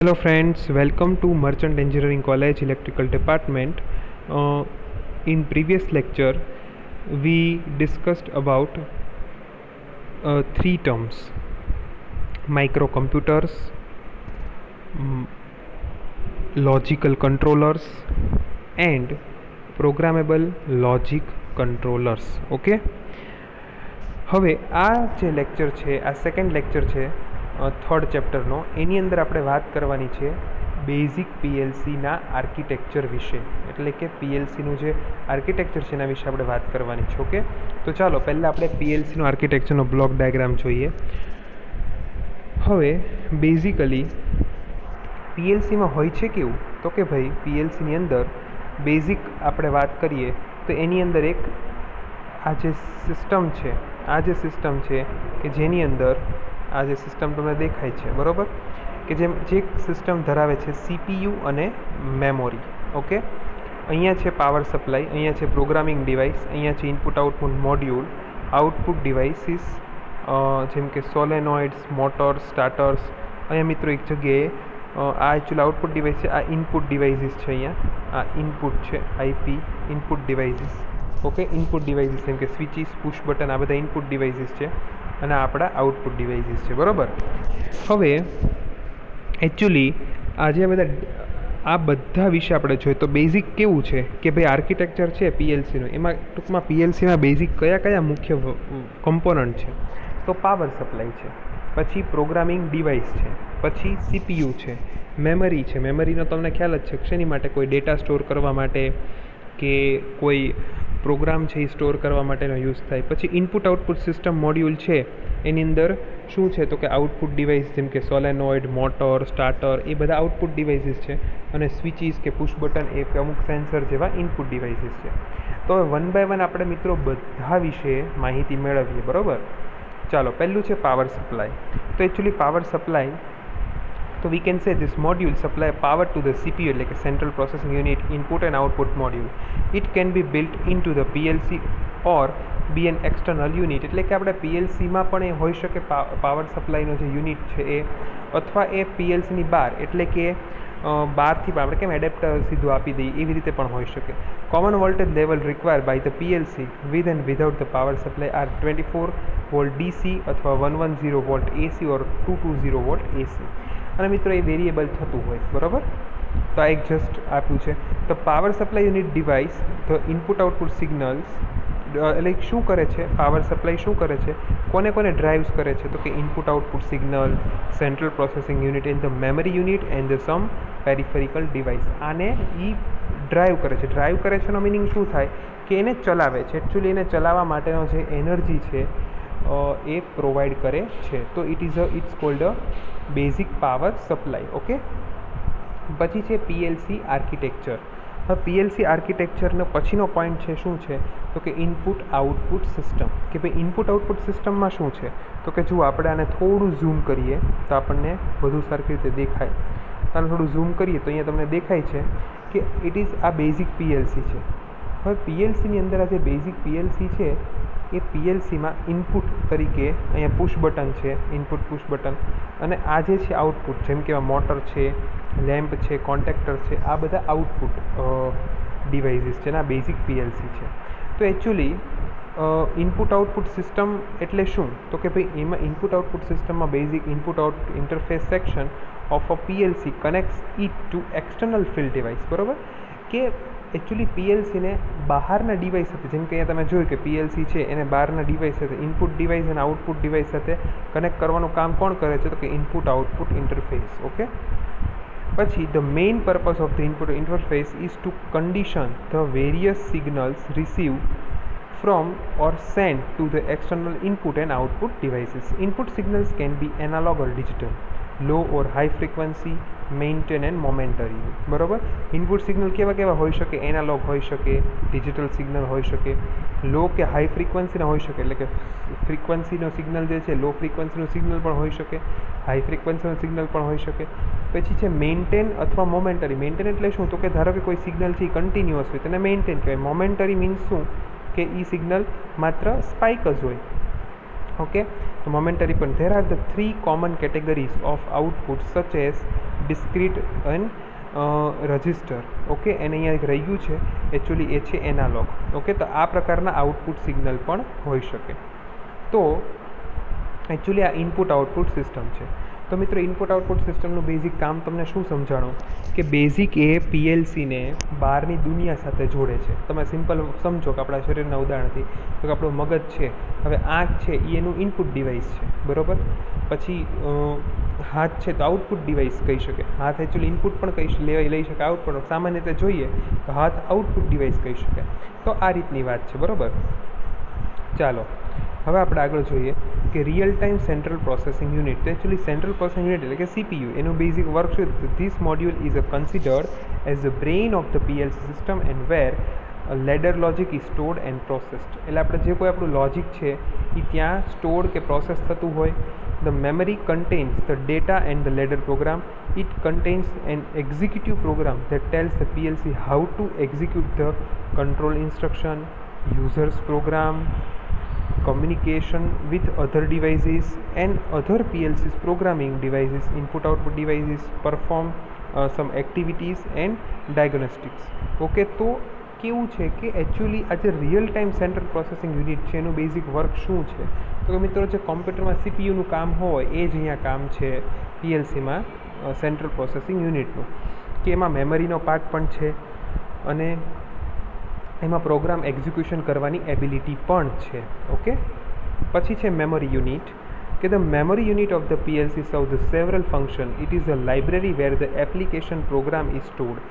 Hello friends, welcome to Merchant Engineering College Electrical Department. In previous lecture, we discussed about three terms: microcomputers, mm, logical controllers, and programmable logic controllers. Okay. હવે આ જે lecture છે આ second lecture છે third ચેપ્ટરનો. એની અંદર આપણે વાત કરવાની છે બેઝિક પીએલસીના આર્કિટેક્ચર વિશે, એટલે કે પીએલસીનું જે આર્કિટેક્ચર છે એના વિશે આપણે વાત કરવાની છે. ઓકે, તો ચાલો પહેલાં આપણે પીએલસીનો આર્કિટેક્ચરનો બ્લોક ડાયાગ્રામ જોઈએ. હવે બેઝિકલી પીએલસીમાં હોય છે કેવું, તો કે ભાઈ પીએલસીની અંદર બેઝિક આપણે વાત કરીએ તો એની અંદર એક આ જે સિસ્ટમ છે કે જેની અંદર આ જે સિસ્ટમ તમને દેખાય છે બરાબર, કે જે સિસ્ટમ ધરાવે છે સીપીયુ અને મેમોરી. ઓકે, અહીંયા છે પાવર સપ્લાય, અહીંયા છે પ્રોગ્રામિંગ ડિવાઇસ, અહીંયા છે input output module, output devices જેમ કે સોલેનોઇડ્સ, મોટર્સ, સ્ટાર્ટર્સ. અહીંયા મિત્રો એક જગ્યાએ આ એકચ્યુઅલી આઉટપુટ ડિવાઇસ છે, આ ઇનપુટ ડિવાઇસીસ છે. અહીંયા આ ઇનપુટ છે, IP input devices. Okay, input devices જેમ કે સ્વિચીસ, પુશ બટન, આ બધા ઇનપુટ ડિવાઇસીસ છે અને આપણા આઉટપુટ ડિવાઇસીસ છે બરાબર. હવે એકચ્યુઅલી આજે આ બધા વિશે આપણે જોઈએ તો બેઝિક કેવું છે કે ભાઈ આર્કિટેક્ચર છે પીએલસીનું, એમાં ટૂંકમાં પીએલસીમાં બેઝિક કયા મુખ્ય કમ્પોનન્ટ છે, તો પાવર સપ્લાય છે, પછી પ્રોગ્રામિંગ ડિવાઇસ છે, પછી સીપીયુ છે, મેમરી છે. મેમરીનો તમને ખ્યાલ જ છે શેની માટે, કોઈ ડેટા સ્ટોર કરવા માટે કે કોઈ પ્રોગ્રામ છે એ સ્ટોર કરવા માટેનો યુઝ થાય. પછી ઇનપુટ આઉટપુટ સિસ્ટમ મોડ્યુલ છે, એની અંદર શું છે તો કે આઉટપુટ ડિવાઇસ જેમ કે સોલેનોઇડ, મોટર, સ્ટાર્ટર, એ બધા આઉટપુટ ડિવાઇસીસ છે. અને સ્વિચીસ કે પુશ બટન એ અમુક સેન્સર જેવા ઇનપુટ ડિવાઇસીસ છે. તો હવે વન બાય વન આપણે મિત્રો બધા વિશે માહિતી મેળવીએ બરાબર. ચાલો, પહેલું છે પાવર સપ્લાય. તો actually power supply, so we can say this module supply power to the CPU, એટલે કે central processing unit, input and output module. It can be built into the PLC or be an external unit. એટલે કે આપણે પીએલસીમાં પણ એ હોઈ શકે power સપ્લાયનો જે unit છે એ, અથવા એ પીએલસીની બહાર, એટલે કે બહારથી પણ આપણે કેમ એડેપ્ટર સીધું આપી દઈએ એવી રીતે પણ હોઈ શકે. Common voltage level require by the PLC with and without the power supply are 24 volt DC અથવા 110 વોલ્ટ એસી ઓર 220 વોલ્ટ એસી. અને મિત્રો એ વેરિયેબલ થતું હોય બરાબર. તો આ એક જસ્ટ આપ્યું છે. તો power supply unit device the input output signals, એટલે શું કરે છે પાવર સપ્લાય, શું કરે છે, કોને ડ્રાઇવ્સ કરે છે, તો કે input output signal, central processing unit and the memory unit and the some peripheral device. આને એ ડ્રાઈવ કરે છે. ડ્રાઈવ કરે છે એનો મિનિંગ શું થાય કે એને ચલાવે છે. એકચ્યુઅલી એને ચલાવવા માટેનો જે એનર્જી છે એ પ્રોવાઈડ કરે છે. તો it's called a basic power supply. Okay, પછી છે પીએલસી આર્કિટેક્ચર. હવે પીએલસી આર્કિટેક્ચરનો પછીનો પોઈન્ટ છે શું છે તો કે ઇનપુટ આઉટપુટ સિસ્ટમ. કે ભાઈ ઇનપુટ આઉટપુટ સિસ્ટમમાં શું છે તો કે જો આપણે આને થોડું ઝૂમ કરીએ તો આપણને વધુ સરખી રીતે દેખાય. તો આને થોડું ઝૂમ કરીએ તો અહીંયા તમને દેખાય છે કે ઇટ ઇઝ આ બેઝિક પીએલસી છે. હવે પીએલસીની અંદર આ જે બેઝિક પીએલસી છે એ પીએલસીમાં ઇનપુટ તરીકે અહીંયા પુશ બટન છે, ઇનપુટ પુશ બટન, અને આ જે છે આઉટપુટ, જેમ કે મોટર છે, લેમ્પ છે, કોન્ટેક્ટર છે, આ બધા આઉટપુટ ડિવાઇસીસ છે ને આ બેઝિક પીએલસી છે. તો એકચ્યુઅલી ઇનપુટ આઉટપુટ સિસ્ટમ એટલે શું તો કે ભાઈ એમાં ઇનપુટ આઉટપુટ સિસ્ટમમાં basic input output interface section of a PLC કનેક્ટ્સ it to external field device બરાબર. કે એકચ્યુઅલી પીએલસીને બહારના ડિવાઇસ સાથે, જેમ કે અહીંયા તમે જોયું કે પીએલસી છે એને બહારના ડિવાઇસ સાથે, ઇનપુટ ડિવાઇસ અને આઉટપુટ ડિવાઇસ સાથે કનેક્ટ કરવાનું કામ કોણ કરે છે તો કે ઇનપુટ આઉટપુટ ઇન્ટરફેસ. ઓકે, પછી the main purpose of the input interface is to condition the various signals receive from or sent to the external input and output devices. Input signals can be analog or digital, low or high frequency, maintain and momentary. બરાબર. Input signal કેવા હોઈ શકે, analogue હોઈ શકે, digital signal હોઈ શકે, લો કે high ફ્રીક્વન્સીના હોઈ શકે, એટલે કે ફ્રીક્વન્સીનો સિગ્નલ જે છે લો ફ્રીક્વન્સીનો સિગ્નલ પણ હોઈ શકે, હાઈ ફ્રીક્વન્સીનો સિગ્નલ પણ હોઈ શકે. પછી છે મેન્ટેન અથવા મોમેન્ટરી. મેન્ટેન એટલે શું તો કે ધારો કે કોઈ સિગ્નલ છે કન્ટિન્યુઅસ હોય તેને મેન્ટેન કહેવાય. મોમેન્ટરી મીન્સ શું કે એ સિગ્નલ માત્ર સ્પાઇક જ હોય. ઓકે, તો મોમેન્ટરી પણ. There are the 3 common categories of output such as discrete and register. Okay, એને અહીંયા એક રહી ગયું છે એકચ્યુઅલી એ છે એનાલોગ. ઓકે, તો આ પ્રકારના આઉટપુટ સિગ્નલ પણ હોઈ શકે. તો એકચ્યુઅલી આ ઇનપુટ આઉટપુટ સિસ્ટમ છે. તો મિત્રો ઇનપુટ આઉટપુટ સિસ્ટમનું બેઝિક કામ તમને શું સમજાણું કે બેઝિક એ પીએલસીને બહારની દુનિયા સાથે જોડે છે. તમે સિમ્પલ સમજો કે આપણા શરીરના ઉદાહરણથી તો કે આપણું મગજ છે, હવે આંખ છે એ એનું ઇનપુટ ડિવાઇસ છે, બરાબર. પછી હાથ છે તો આઉટપુટ ડિવાઇસ કહી શકે. હાથ એકચ્યુઅલી ઇનપુટ પણ લઈ શકે, આઉટપુટ સામાન્ય રીતે જોઈએ તો હાથ આઉટપુટ ડિવાઇસ કહી શકે. તો આ રીતની વાત છે, બરાબર. ચાલો હવે આપણે આગળ જોઈએ કે real time central processing unit. તો એકચ્યુઅલી સેન્ટ્રલ પ્રોસેસિંગ યુનિટ એટલે કે સીપીયુ, એનું બેઝિક વર્ક શું? This module is considered as the brain of the PLC system and where ladder logic is stored and processed. એટલે આપણે જે કોઈ આપણું લોજિક છે એ ત્યાં સ્ટોર્ડ કે પ્રોસેસ થતું હોય. The memory contains the data and the ladder program. It contains an executive program that tells the PLC how to execute the control instruction, users program, communication with other devices and other PLC's programming devices, input output devices, perform some activities and diagnostics. Okay, તો કેવું છે કે actually આ જે real time central processing unit છે એનું basic work શું છે? તો કે મિત્રો જે કોમ્પ્યુટરમાં સીપીયુનું કામ હોય એ જ અહીંયા કામ છે પીએલસીમાં સેન્ટ્રલ પ્રોસેસિંગ યુનિટનું, કે એમાં મેમરીનો પાર્ટ પણ છે અને એમાં પ્રોગ્રામ એક્ઝિક્યુશન કરવાની એબિલિટી પણ છે. ઓકે, પછી છે મેમરી યુનિટ કે the memory unit of the PLC serve the several function. It is a library where the application program is stored.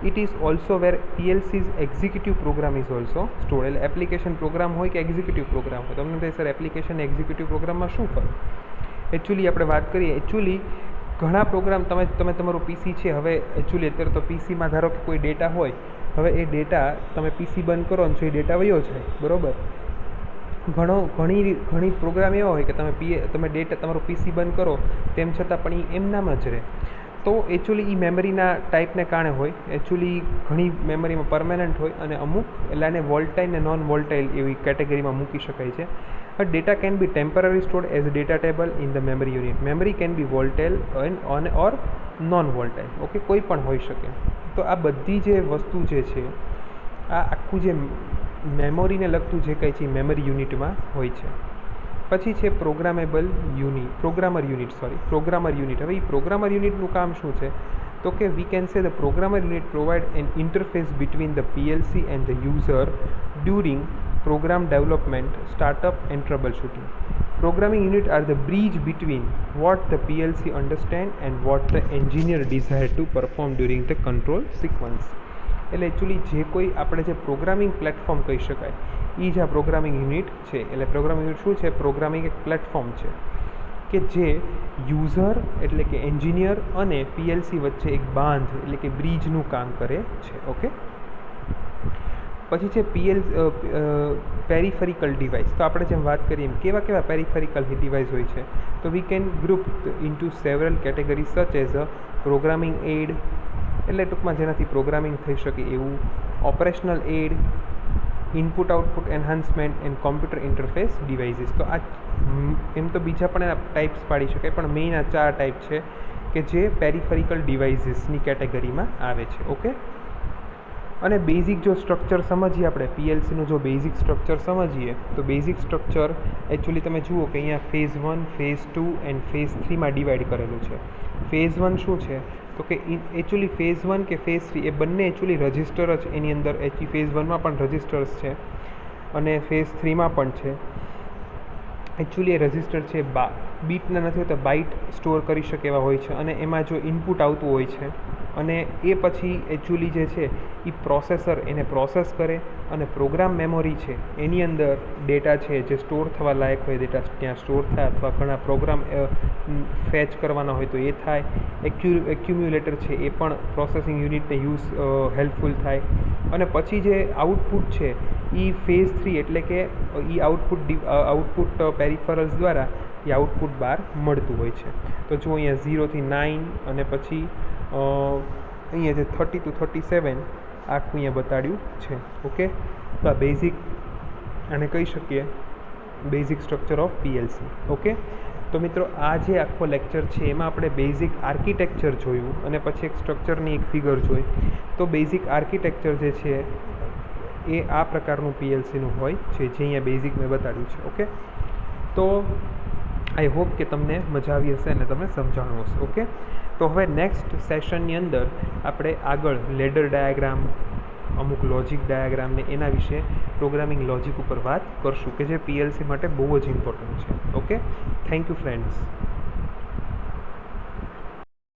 It is also where PLCs executive program is also stored. એટલે application program હોય કે executive programme હોય. તમને કહે sir application executive પ્રોગ્રામમાં શું ફરક? Actually આપણે વાત કરીએ, એકચ્યુઅલી ઘણા પ્રોગ્રામ તમે તમારું પીસી છે, હવે એકચ્યુઅલી અત્યારે તો પીસીમાં ધારો કે કોઈ ડેટા હોય, હવે એ ડેટા તમે પીસી બંધ કરો ને તો એ ડેટા વયો જાય, બરાબર. ઘણી પ્રોગ્રામ એવા હોય કે તમે ડેટા તમારું પીસી બંધ કરો તેમ છતાં પણ એ એમનામ જ રહે. તો એકચ્યુઅલી એ મેમરીના ટાઈપને કારણે હોય. એકચ્યુઅલી ઘણી મેમરીમાં પરમેનન્ટ હોય અને અમુક એટલે એને વોલ્ટાઇલ ને નોન વોલ્ટાઇલ એવી કેટેગરીમાં મૂકી શકાય છે. Data can be temporarily stored as a data table in the memory unit. Memory can be volatile or non-volatile. Okay, કોઈ પણ હોઈ શકે. તો આ બધી જે વસ્તુ જે છે, આ આખું જે મેમરીને લગતું જે કંઈ છે એ મેમરી યુનિટમાં હોય છે. પછી છે પ્રોગ્રામર યુનિટ. હવે એ પ્રોગ્રામર યુનિટનું કામ શું છે? તો કે we can say the programmer unit provide an interface between the PLC and the user during program development, startup and troubleshooting. Programming unit are the bridge between what the PLC understand and what the engineer desire to perform during the control sequence. એટલે actually જે કોઈ આપણે જે programming platform કહી શકાય એ જ આ programming unit છે. એટલે પ્રોગ્રામિંગ યુનિટ શું છે? પ્રોગ્રામિંગ એક પ્લેટફોર્મ છે કે જે યુઝર એટલે કે એન્જિનિયર અને પીએલસી વચ્ચે એક બાંધ એટલે કે બ્રિજનું કામ કરે છે. ઓકે, પછી છે પેરિફેરિકલ ડિવાઇસ. તો આપણે જેમ વાત કરીએ એમ કેવા પેરિફેરિકલ ડિવાઇસ હોય છે? તો we can group into several category such as a programming aid, એટલે ટૂંકમાં જેનાથી પ્રોગ્રામિંગ થઈ શકે એવું, operational aid, input output enhancement and computer interface devices. તો આ એમ તો બીજા પણ એના ટાઈપ્સ પાડી શકાય, પણ મેઇન આ 4 ટાઈપ છે કે જે પેરિફેરિકલ ડિવાઇસીસની કેટેગરીમાં આવે છે. ઓકે, અને બેઝિક જો સ્ટ્રક્ચર સમજીએ આપણે પીએલસીનું જો બેઝિક સ્ટ્રક્ચર સમજીએ તો બેઝિક સ્ટ્રક્ચર એકચ્યુઅલી તમે જુઓ કે અહીંયા ફેઝ 1, ફેઝ 2 એન્ડ ફેઝ 3માં ડિવાઈડ કરેલું છે. ફેઝ 1 શું છે? તો કે એકચ્યુઅલી ફેઝ 1 કે ફેઝ 3 એ બંને એકચ્યુઅલી રજિસ્ટર જ એની અંદર ફેઝ 1માં પણ રજિસ્ટર્સ છે અને ફેઝ 3માં પણ છે. એકચ્યુઅલી એ રજિસ્ટર છે બીટના નથી હોતા, બાઇટ સ્ટોર કરી શકે એવા હોય છે અને એમાં જો ઇનપુટ આવતું હોય છે અને એ પછી એકચ્યુઅલી જે છે એ પ્રોસેસર એને પ્રોસેસ કરે અને પ્રોગ્રામ મેમોરી છે એની અંદર ડેટા છે જે સ્ટોર થવા લાયક હોય ડેટા ત્યાં સ્ટોર થાય, અથવા ઘણા પ્રોગ્રામ ફેચ કરવાના હોય તો એ થાય. એક્યુમ્યુલેટર છે એ પણ પ્રોસેસિંગ યુનિટને હેલ્પફુલ થાય. અને પછી જે આઉટપુટ છે એ ફેઝ 3 એટલે કે એ આઉટપુટ પેરિફેરલ્સ દ્વારા એ આઉટપુટ બહાર મળતું હોય છે. તો જો અહીંયા 0 થી 9 અને પછી અહીંયા જે 30 to 37 આખું અહીંયા બતાડ્યું છે. ઓકે, તો આ બેઝિક આને કહી શકીએ basic structure of PLC. Okay, તો મિત્રો આ જે આખો લેક્ચર છે એમાં આપણે બેઝિક આર્કિટેક્ચર જોયું અને પછી એક સ્ટ્રક્ચરની એક ફિગર જોઈ. તો બેઝિક આર્કિટેક્ચર જે છે એ આ પ્રકારનું પીએલસીનું હોય છે, જે અહીંયા બેઝિક મેં બતાડ્યું છે. ઓકે, તો આઈ હોપ કે તમને મજા આવી હશે અને તમને સમજાણું હશે. ઓકે, તો હવે નેક્સ્ટ સેશનની અંદર આપણે આગળ લેડર ડાયાગ્રામ, અમુક લોજિક ડાયાગ્રામ ને એના વિશે પ્રોગ્રામિંગ લોજિક ઉપર વાત કરશું કે જે પીએલસી માટે બહુ જ ઇમ્પોર્ટન્ટ છે. Okay, thank you friends.